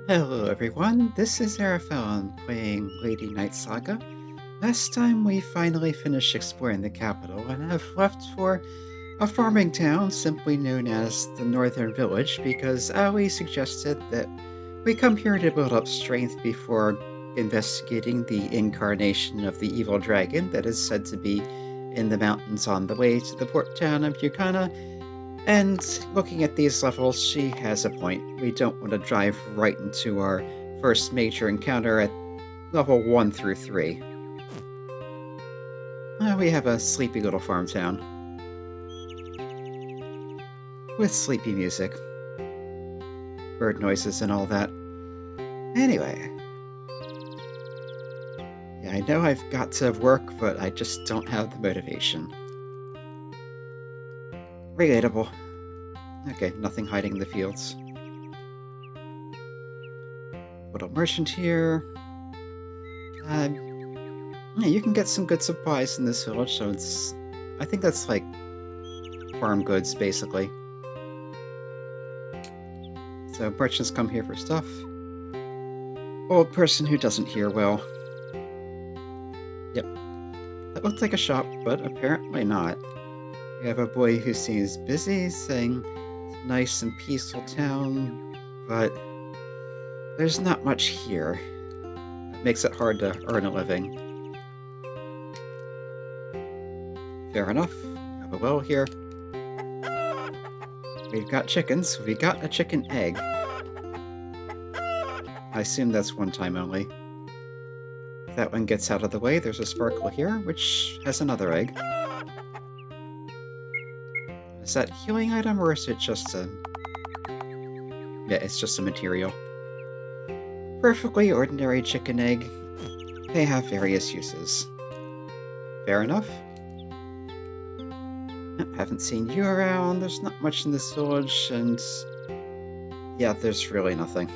Hello everyone, this is Araphon playing Lady Knight Saga. Last time we finally finished exploring the capital and have left for a farming town simply known as the Northern Village because Ali suggested that we come here to build up strength before investigating the incarnation of the evil dragon that is said to be in the mountains on the way to the port town of Yukana. And looking at these levels, she has a point. We don't want to drive right into our first major encounter at level 1 through 3. We have a sleepy little farm town with sleepy music, bird noises, and all that. Anyway, yeah, I know I've got to work, but I just don't have the motivation. Relatable. Okay, nothing hiding in the fields. Little merchant here. Yeah, you can get some good supplies in this village, so I think that's like farm goods, basically. So merchants come here for stuff. Old person who doesn't hear well. Yep. That looks like a shop, but apparently not. We have a boy who seems busy, saying nice and peaceful town, but there's not much here. It makes it hard to earn a living. Fair enough. Have a well here. We've got chickens. We got a chicken egg. I assume that's one time only. If that one gets out of the way, there's a sparkle here, which has another egg. Is that a healing item, or is it just a... Yeah, it's just a material. Perfectly ordinary chicken egg. They have various uses. Fair enough. Haven't seen you around. There's not much in this village, and... yeah, there's really nothing.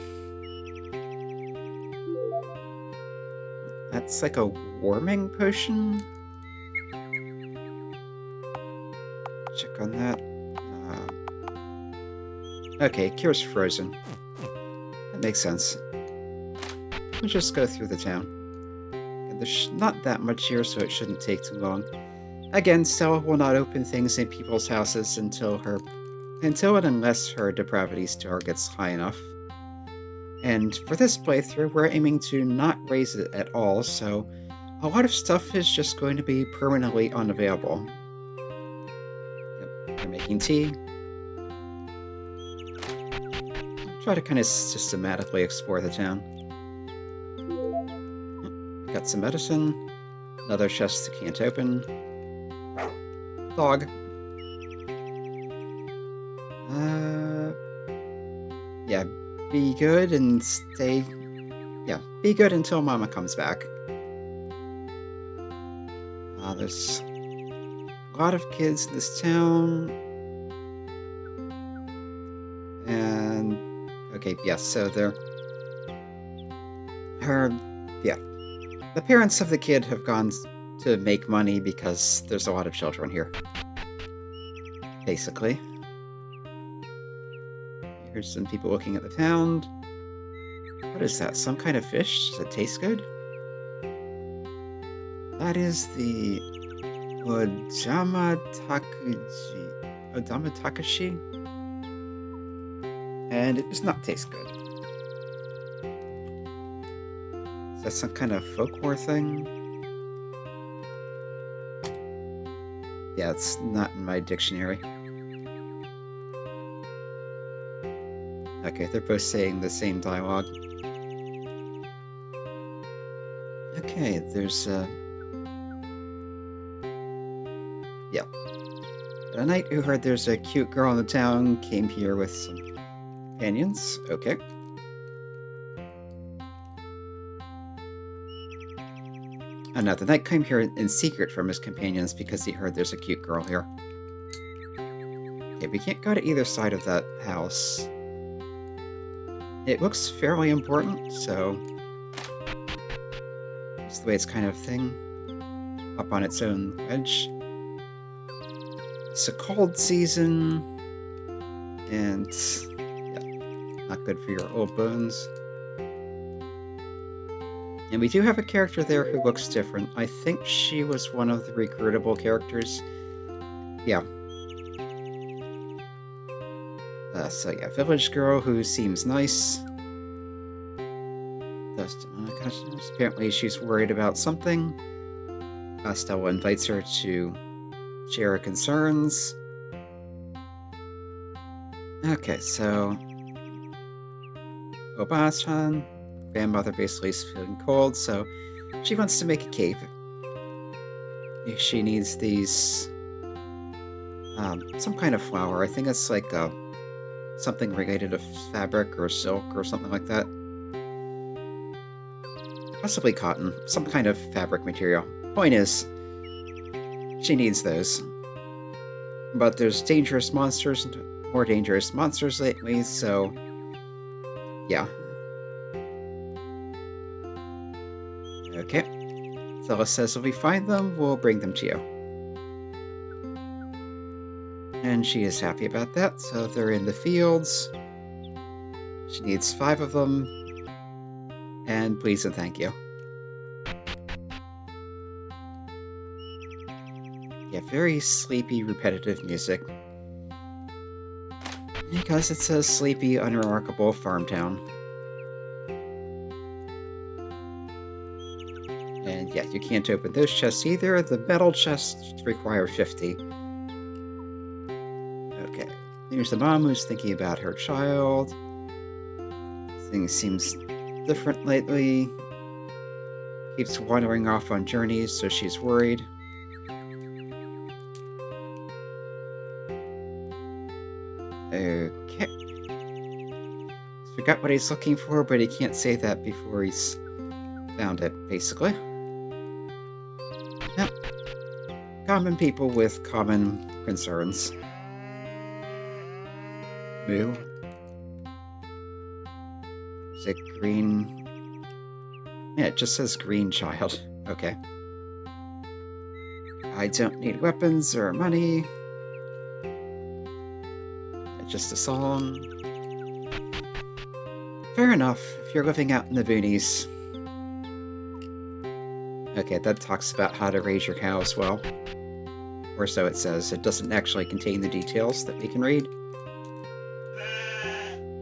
That's like a warming potion? Check on that. Okay, cure's frozen. That makes sense. We'll just go through the town. And there's not that much here, so it shouldn't take too long. Again, Stella will not open things in people's houses until and unless her depravity star gets high enough. And for this playthrough, we're aiming to not raise it at all, so a lot of stuff is just going to be permanently unavailable. Yep, we're making tea. Try to kind of systematically explore the town. Got some medicine. Another chest that can't open. Dog. Yeah, be good and stay... Yeah, be good until Mama comes back. There's a lot of kids in this town. And... okay, yes, so they're... the parents of the kid have gone to make money because there's a lot of children here. Basically. Here's some people looking at the town. What is that? Some kind of fish? Does it taste good? That is the Odama Takashi. And it does not taste good. Is that some kind of folklore thing? Yeah, it's not in my dictionary. Okay, they're both saying the same dialogue. Okay, there's yeah. A knight who heard there's a cute girl in the town came here with some companions. Okay. Oh no, the knight came here in secret from his companions because he heard there's a cute girl here. Okay, we can't go to either side of that house. It looks fairly important, so... it's the way it's kind of thing. Up on its own edge. It's a cold season. And... yeah, not good for your old bones. And we do have a character there who looks different. I think she was one of the recruitable characters. Yeah. So yeah, village girl who seems nice. Apparently she's worried about something. Stella invites her to share her concerns. Okay, so Obachan, grandmother basically is feeling cold, so she wants to make a cape. She needs these, some kind of flower. I think it's like something related to fabric or silk or something like that. Possibly cotton, some kind of fabric material. Point is, she needs those. But there's dangerous monsters, more dangerous monsters lately, so yeah. Okay. Stella says if we find them, we'll bring them to you. And she is happy about that, so they're in the fields. She needs 5 of them. And please and thank you. Yeah, very sleepy, repetitive music. Because it's a sleepy, unremarkable farm town. And yeah, you can't open those chests either. The metal chests require 50. Okay, here's the mom who's thinking about her child. Things seems different lately. Keeps wandering off on journeys, so she's worried. Okay. Forgot what he's looking for, but he can't say that before he's found it, basically. Yep. Common people with common concerns. Moo. Is it green? Yeah, it just says green child. Okay. I don't need weapons or money. Just a song. Fair enough, if you're living out in the boonies. Okay, that talks about how to raise your cow as well. Or so it says. It doesn't actually contain the details that we can read.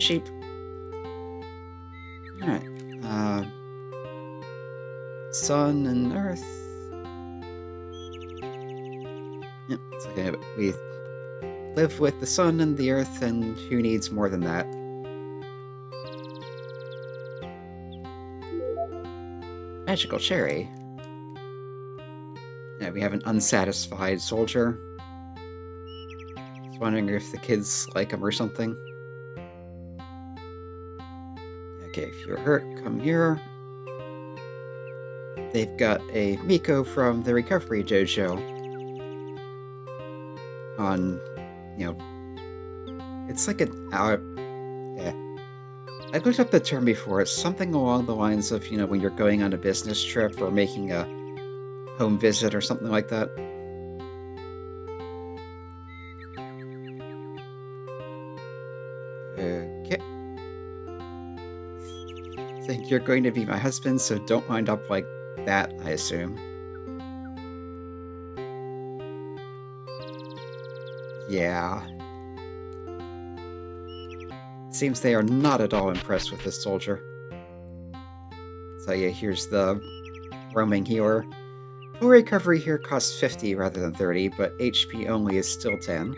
Sheep. Alright. Sun and Earth. Yep, it's okay, but we live with the sun and the earth, and who needs more than that? Magical cherry. Yeah, we have an unsatisfied soldier. Just wondering if the kids like him or something. Okay, if you're hurt, come here. They've got a Miko from the recovery dojo on, you know, it's like an hour. Yeah. I looked up the term before. It's something along the lines of, you know, when you're going on a business trip or making a home visit or something like that. Okay. Think you're going to be my husband, so don't wind up like that, I assume. Yeah. Seems they are not at all impressed with this soldier. So yeah, here's the roaming healer. Full recovery here costs 50 rather than 30, but HP only is still 10.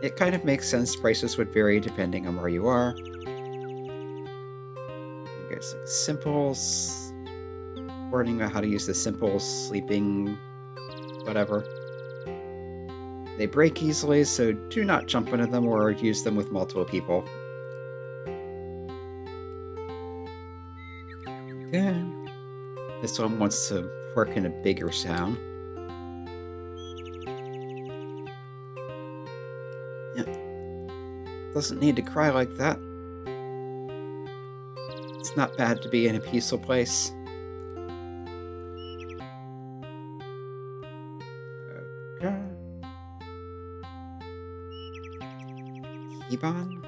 It kind of makes sense. Prices would vary depending on where you are. There's like simples. Warning about how to use the simple sleeping whatever. They break easily, so do not jump into them or use them with multiple people. Okay. This one wants to work in a bigger sound. Yeah. Doesn't need to cry like that. It's not bad to be in a peaceful place. Okay. Iban?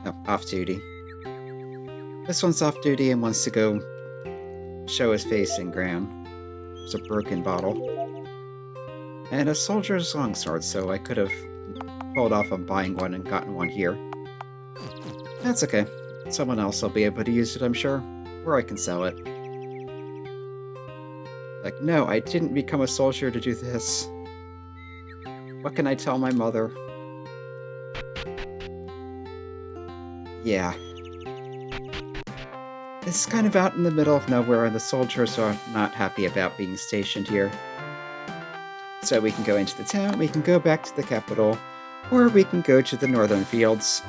Oh, off duty. This one's off duty and wants to go show his face in Gran. There's a broken bottle. And a soldier's longsword, so I could have pulled off on buying one and gotten one here. That's okay. Someone else will be able to use it, I'm sure. Or I can sell it. Like, no, I didn't become a soldier to do this. What can I tell my mother? Yeah. It's kind of out in the middle of nowhere, and the soldiers are not happy about being stationed here. So we can go into the town, we can go back to the capital, or we can go to the northern fields.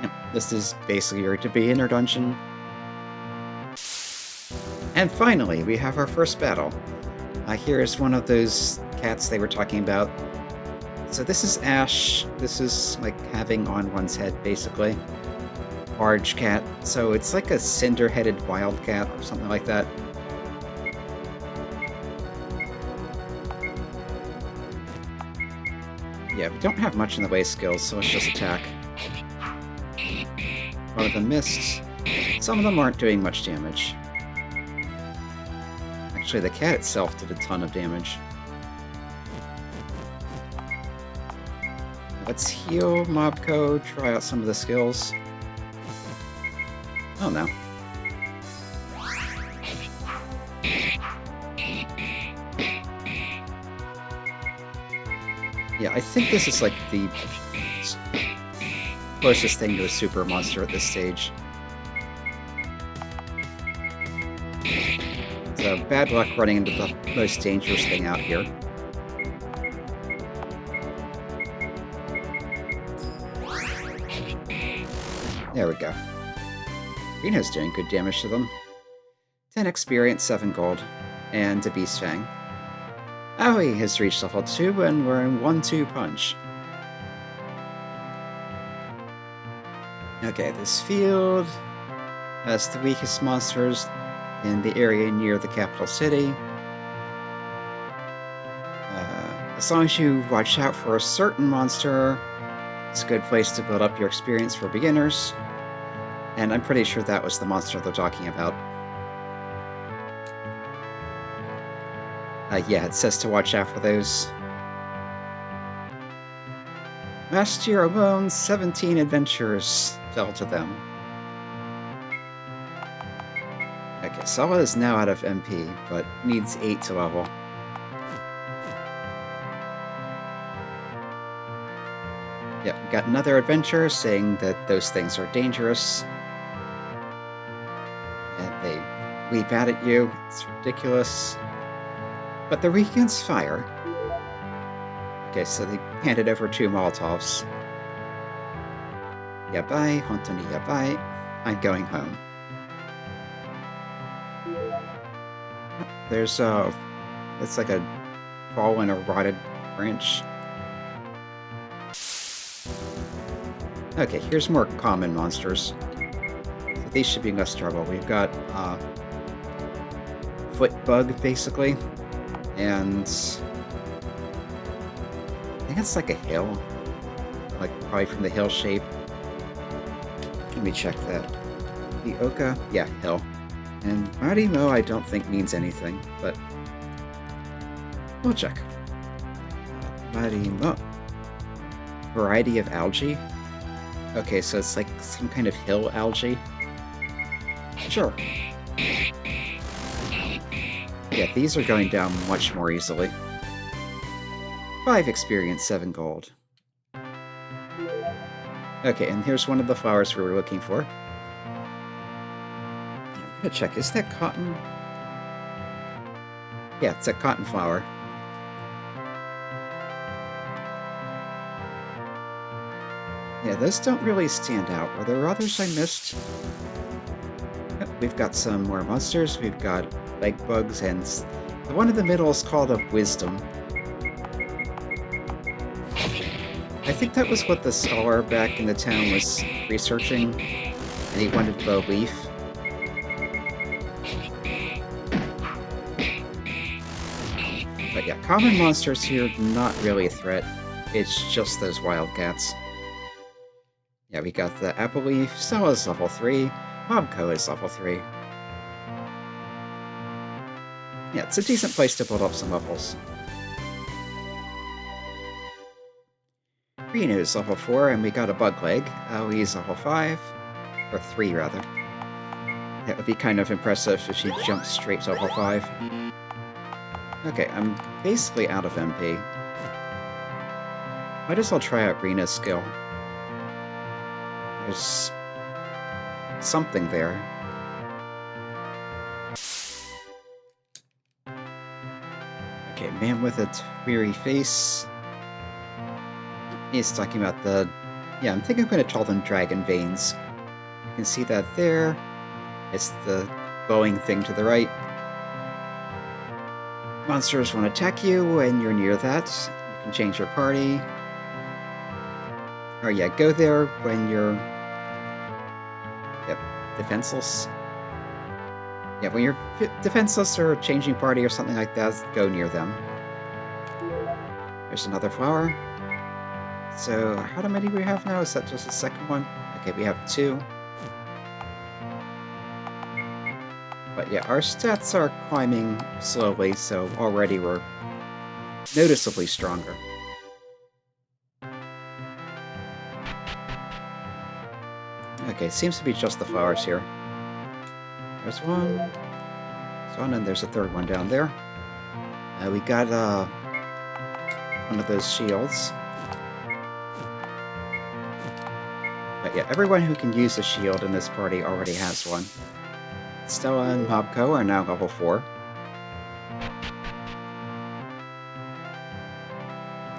Yep, this is basically your beginner dungeon. And finally, we have our first battle. Here is one of those cats they were talking about. So this is Ash. This is like having on one's head, basically. Large cat. So it's like a cinder-headed wildcat or something like that. Yeah, we don't have much in the way of skills, so let's just attack. One of them missed. Some of them aren't doing much damage. Actually, the cat itself did a ton of damage. Let's heal Mobco, try out some of the skills. Oh no. Yeah, I think this is like the closest thing to a super monster at this stage. So bad luck running into the most dangerous thing out here. There we go. Reno's doing good damage to them. 10 experience, 7 gold, and a Beast Fang. Aoi has reached level 2 and we're in 1-2 punch. Okay, this field has the weakest monsters in the area near the capital city. As long as you watch out for a certain monster, it's a good place to build up your experience for beginners. And I'm pretty sure that was the monster they're talking about. Yeah, it says to watch out for those. Last year alone, 17 adventurers fell to them. Okay, Saga is now out of MP, but needs 8 to level. Yep, got another adventurer saying that those things are dangerous. And they leap out at you. It's ridiculous. But they're weak against fire. Okay, so they handed over 2 Molotovs. Yabai, Hontoni yabai. I'm going home. There's it's like a fallen or rotted branch. Okay, here's more common monsters. So these should be less trouble. We've got foot bug, basically, and I think it's like a hill, like probably from the hill shape. Let me check that. The Oka, yeah, hill. And Marimo I don't think means anything, but we'll check. Marimo. Variety of algae? Okay, so it's like some kind of hill algae? Sure. Yeah, these are going down much more easily. 5 experience, 7 gold. Okay, and here's one of the flowers we were looking for. I'm gonna check, is that cotton? Yeah, it's a cotton flower. Yeah, those don't really stand out. Were there others I missed? Yep, we've got some more monsters. We've got leg bugs, and the one in the middle is called a wisdom. I think that was what the scholar back in the town was researching, and he wanted the leaf. But yeah, common monsters here, not really a threat. It's just those wildcats. Yeah, we got the Apple Leaf, Stella's level 3, Mobco is level 3. Yeah, it's a decent place to build up some levels. Reno's level 4, and we got a bug leg. Ellie's level 5, or 3 rather. That would be kind of impressive if she jumped straight to level 5. Okay, I'm basically out of MP. Might as well try out Rena's skill. There's something there. Okay, man with a weary face. He's talking about the... Yeah, I'm thinking I'm going to call them dragon veins. You can see that there. It's the glowing thing to the right. Monsters won't attack you when you're near that. You can change your party. Or yeah, go there when you're... Yep, defenseless. Yeah, when you're defenseless or changing party or something like that, go near them. There's another flower. So, how many do we have now? Is that just the second one? Okay, we have 2. But yeah, our stats are climbing slowly, so already we're noticeably stronger. Okay, seems to be just the flowers here. There's one. There's one, and there's a third one down there. We got one of those shields. But yeah, everyone who can use a shield in this party already has one. Stella and Mobco are now level 4.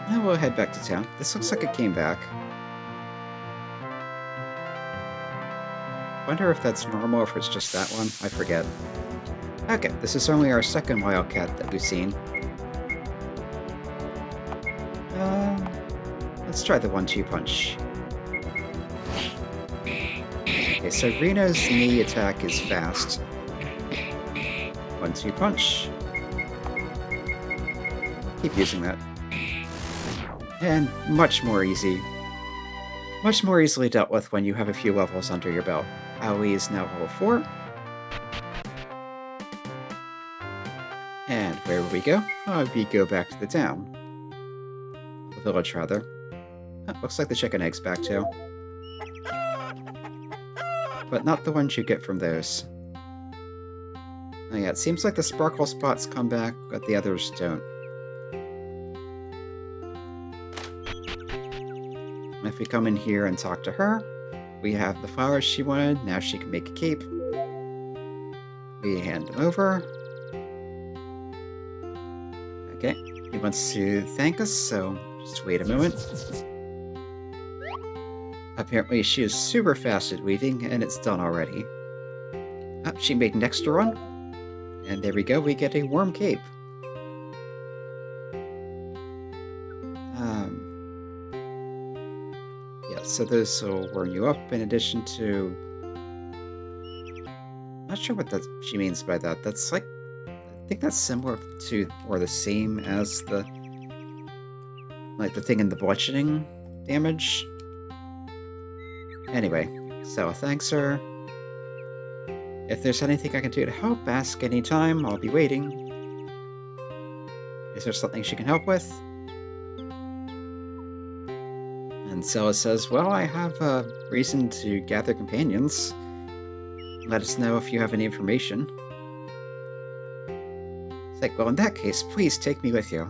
Now we'll head back to town. This looks like it came back. Wonder if that's normal or if it's just that one. I forget. Okay, this is only our second wildcat that we've seen. Let's try the 1-2 punch. Okay, so Reno's knee attack is fast. 1-2 punch. Keep using that. And much more easy. Much more easily dealt with when you have a few levels under your belt. Aoi is now level 4. And where will we go? We go back to the town. The village, rather. Looks like the chicken egg's back too. But not the ones you get from those. Oh yeah, it seems like the sparkle spots come back, but the others don't. If we come in here and talk to her, we have the flowers she wanted, now she can make a cape. We hand them over. Okay, he wants to thank us, so just wait a moment. Apparently she is super fast at weaving, and it's done already. She made an extra one. And there we go, we get a warm cape. Yeah, so those will warm you up in addition to... Not sure what that she means by that. That's like... I think that's similar to, or the same as the... Like the thing in the bludgeoning damage. Anyway, so thanks, sir. If there's anything I can do to help, ask anytime. I'll be waiting. Is there something she can help with? And Sella says, well, I have a reason to gather companions. Let us know if you have any information. It's like, well, in that case, please take me with you.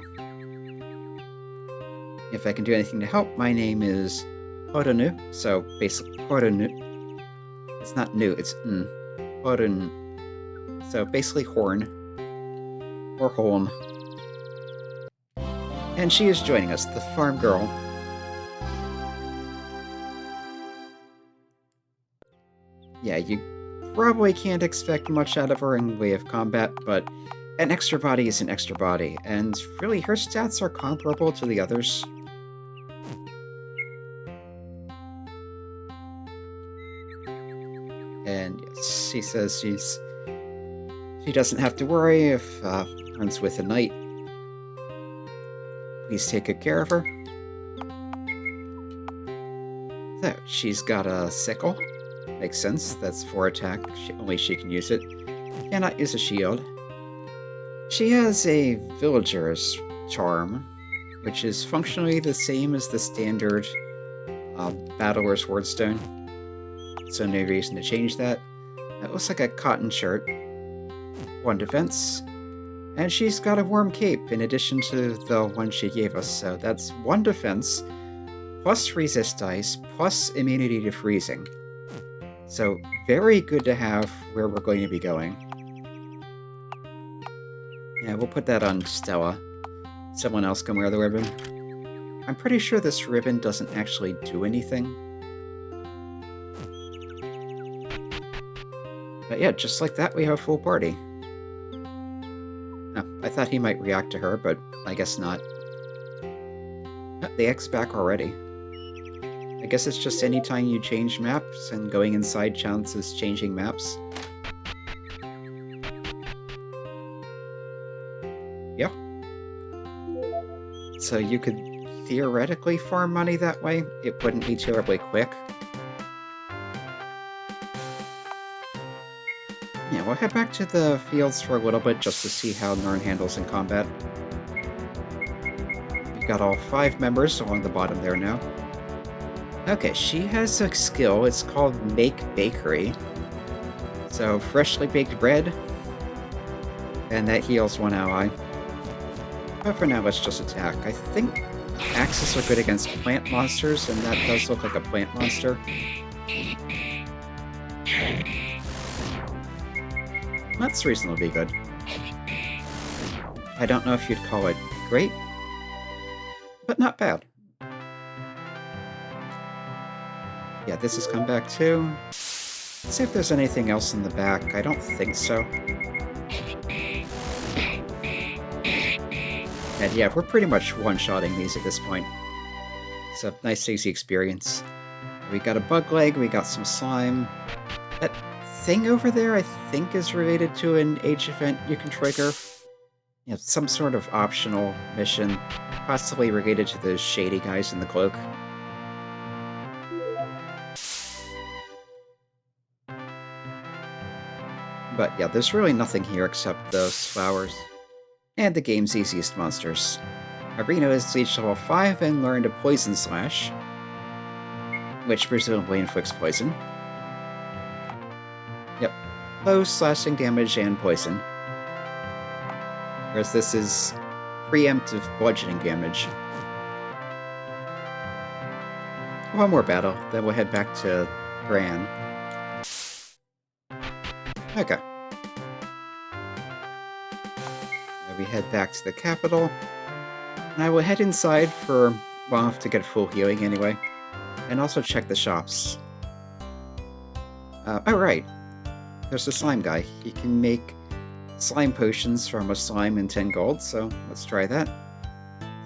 If I can do anything to help, my name is Horonu. So basically, Horonu. It's not new, it's n. Horonu. So basically, horn. Or horn. And she is joining us, the farm girl. Yeah, you probably can't expect much out of her in the way of combat, but an extra body is an extra body, and really her stats are comparable to the others. And yes, she says she doesn't have to worry if runs with a knight. Please take good care of her. So, she's got a sickle. Makes sense, that's 4 attack, only she can use it. Cannot use a shield. She has a villager's charm, which is functionally the same as the standard Battler's Wordstone. So no reason to change that. That looks like a cotton shirt. 1 defense. And she's got a warm cape in addition to the one she gave us, so that's 1 defense, plus resist dice, plus immunity to freezing. So very good to have where we're going to be going. Yeah, we'll put that on Stella. Someone else can wear the ribbon. I'm pretty sure this ribbon doesn't actually do anything. But yeah, just like that, we have a full party. Oh, I thought he might react to her, but I guess not. Oh, the X back already. I guess it's just anytime you change maps, and going inside counts as changing maps. Yeah. So you could theoretically farm money that way. It wouldn't be terribly quick. Yeah, we'll head back to the fields for a little bit just to see how Nern handles in combat. We've got all 5 members along the bottom there now. Okay, she has a skill. It's called Make Bakery. So, freshly baked bread. And that heals 1 ally. But for now, let's just attack. I think axes are good against plant monsters, and that does look like a plant monster. That's reasonably good. I don't know if you'd call it great, but not bad. Yeah, this has come back too. Let's see if there's anything else in the back. I don't think so. And yeah, we're pretty much one-shotting these at this point. It's a nice, easy experience. We got a bug leg, we got some slime. That thing over there, I think, is related to an age event you can trigger. You know, some sort of optional mission, possibly related to those shady guys in the cloak. But yeah, there's really nothing here except those flowers. And the game's easiest monsters. Arena is reached level 5 and learned a Poison Slash, which presumably inflicts poison. Yep, low slashing damage and poison. Whereas this is preemptive bludgeoning damage. 1 more battle, then we'll head back to Gran. Okay. Now we head back to the capital. And I will head inside for long enough to get full healing anyway. And also check the shops. Oh right. There's a slime guy. He can make slime potions from a slime and 10 gold, so let's try that.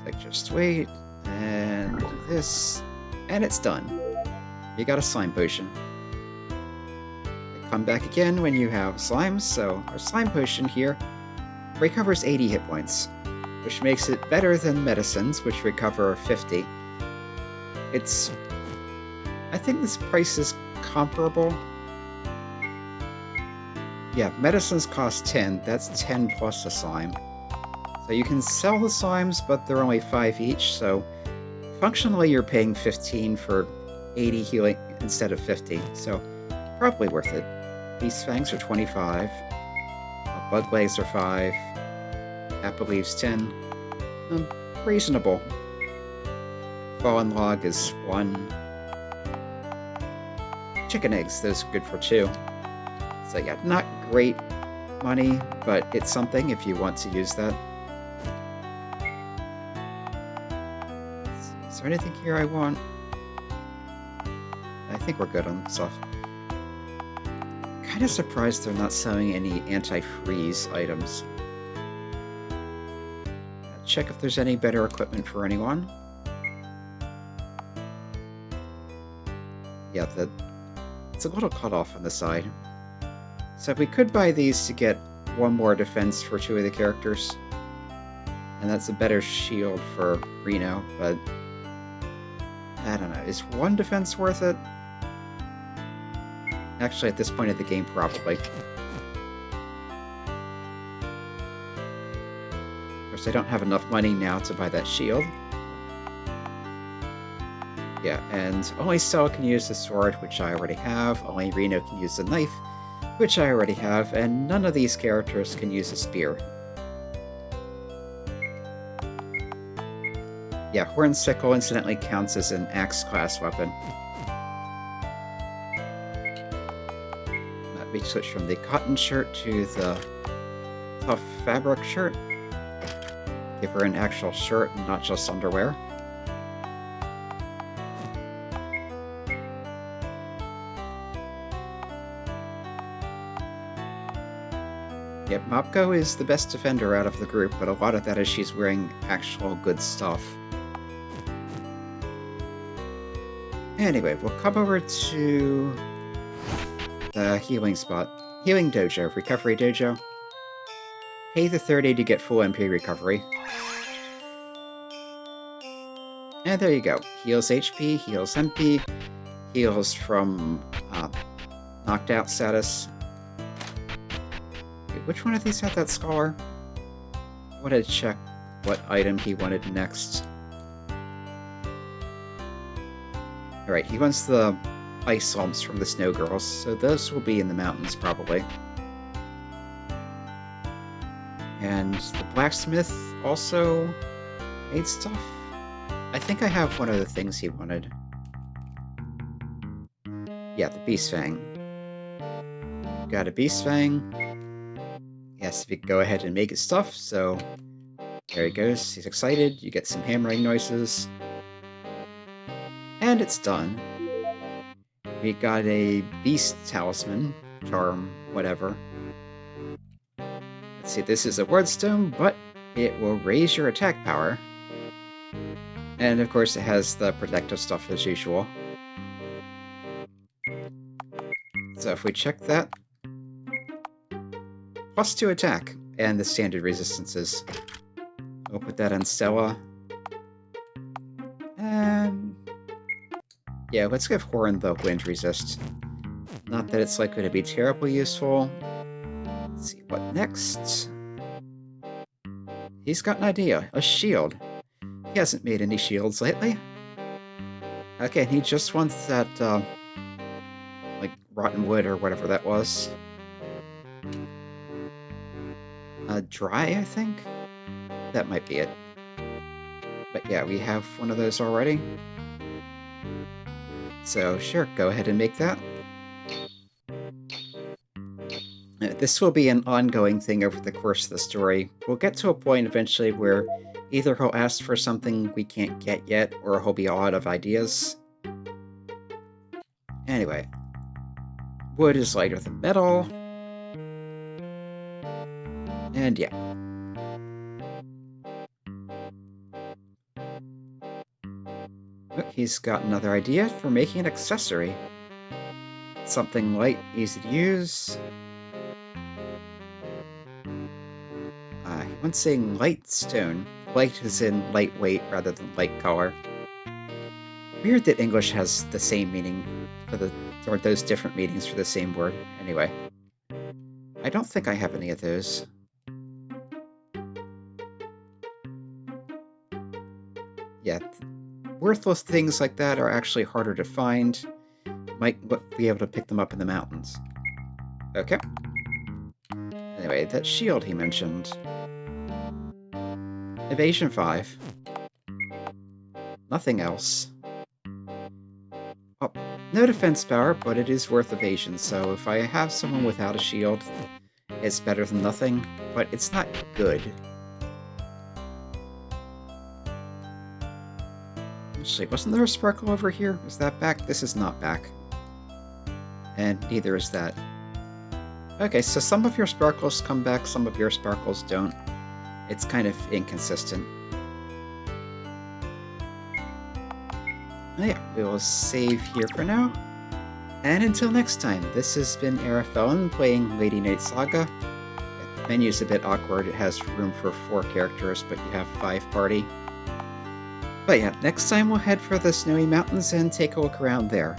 Like, just wait, and do this, and it's done. You got a slime potion. They come back again when you have slimes, so our slime potion here recovers 80 hit points, which makes it better than medicines, which recover 50. I think this price is comparable. Yeah, medicines cost 10. That's 10 plus a slime. So you can sell the slimes, but they're only 5 each, so functionally you're paying 15 for 80 healing instead of 50, so probably worth it. These fangs are 25. Bug legs are 5. Apple leaves 10. Reasonable. Fallen log is 1. Chicken eggs, those are good for 2. So yeah, not great money, but it's something if you want to use that. Is there anything here I want? I think we're good on stuff. Kind of surprised they're not selling any anti-freeze items. Check if there's any better equipment for anyone. Yeah, it's a little cut off on the side. So we could buy these to get 1 more defense for 2 of the characters. And that's a better shield for Reno, but I don't know. Is 1 defense worth it? Actually, at this point of the game, probably. Of course, I don't have enough money now to buy that shield. Yeah, and only Stella can use the sword, which I already have. Only Reno can use the knife, which I already have. And none of these characters can use a spear. Yeah, Horn Sickle incidentally counts as an axe-class weapon. Let me switch from the cotton shirt to the tough fabric shirt. Give her an actual shirt and not just underwear. Yeah, Mopko is the best defender out of the group, but a lot of that is she's wearing actual good stuff. Anyway, we'll come over to the healing spot. Healing Dojo, Recovery Dojo. Pay the 30 to get full MP recovery. And there you go. Heals HP, heals MP, heals from knocked out status. Wait, which one of these had that scholar? I wanted to check what item he wanted next. Alright, he wants the ice lumps from the snow girls, so those will be in the mountains probably. And the blacksmith also made stuff. I think I have one of the things he wanted. Yeah, the beast fang. Got a beast fang. Yes, if you go ahead and make his stuff, so there he goes. He's excited. You get some hammering noises. And it's done. We got a beast talisman, charm, whatever. Let's see, this is a wordstone, but it will raise your attack power. And of course it has the protective stuff as usual. So if we check that, +2 attack, and the standard resistances. We'll put that on Stella. And yeah, let's give Horn the wind resist. Not that it's likely to be terribly useful. Let's see, what next? He's got an idea. A shield. He hasn't made any shields lately. Okay, he just wants that, like, rotten wood or whatever that was. Dry, I think? That might be it. But yeah, we have one of those already. So sure, go ahead and make that. This will be an ongoing thing over the course of the story. We'll get to a point eventually where either he'll ask for something we can't get yet, or he'll be all out of ideas. Anyway. Wood is lighter than metal. And yeah. Look, he's got another idea for making an accessory. Something light, easy to use. He wants saying light stone. Light is in lightweight rather than light color. Weird that English has the same meaning for or those different meanings for the same word. Anyway. I don't think I have any of those. Yeah, worthless things like that are actually harder to find. Might be able to pick them up in the mountains. Okay. Anyway, that shield he mentioned. Evasion 5. Nothing else. Oh, no defense power, but it is worth evasion, so if I have someone without a shield, it's better than nothing, but it's not good. Actually, wasn't there a sparkle over here? Is that back? This is not back. And neither is that. Okay, so some of your sparkles come back, some of your sparkles don't. It's kind of inconsistent. Oh yeah, we will save here for now. And until next time, this has been Arafellan playing Lady Night Saga. The menu's a bit awkward. It has room for 4 characters, but you have 5 party. But yeah, next time we'll head for the snowy mountains and take a look around there.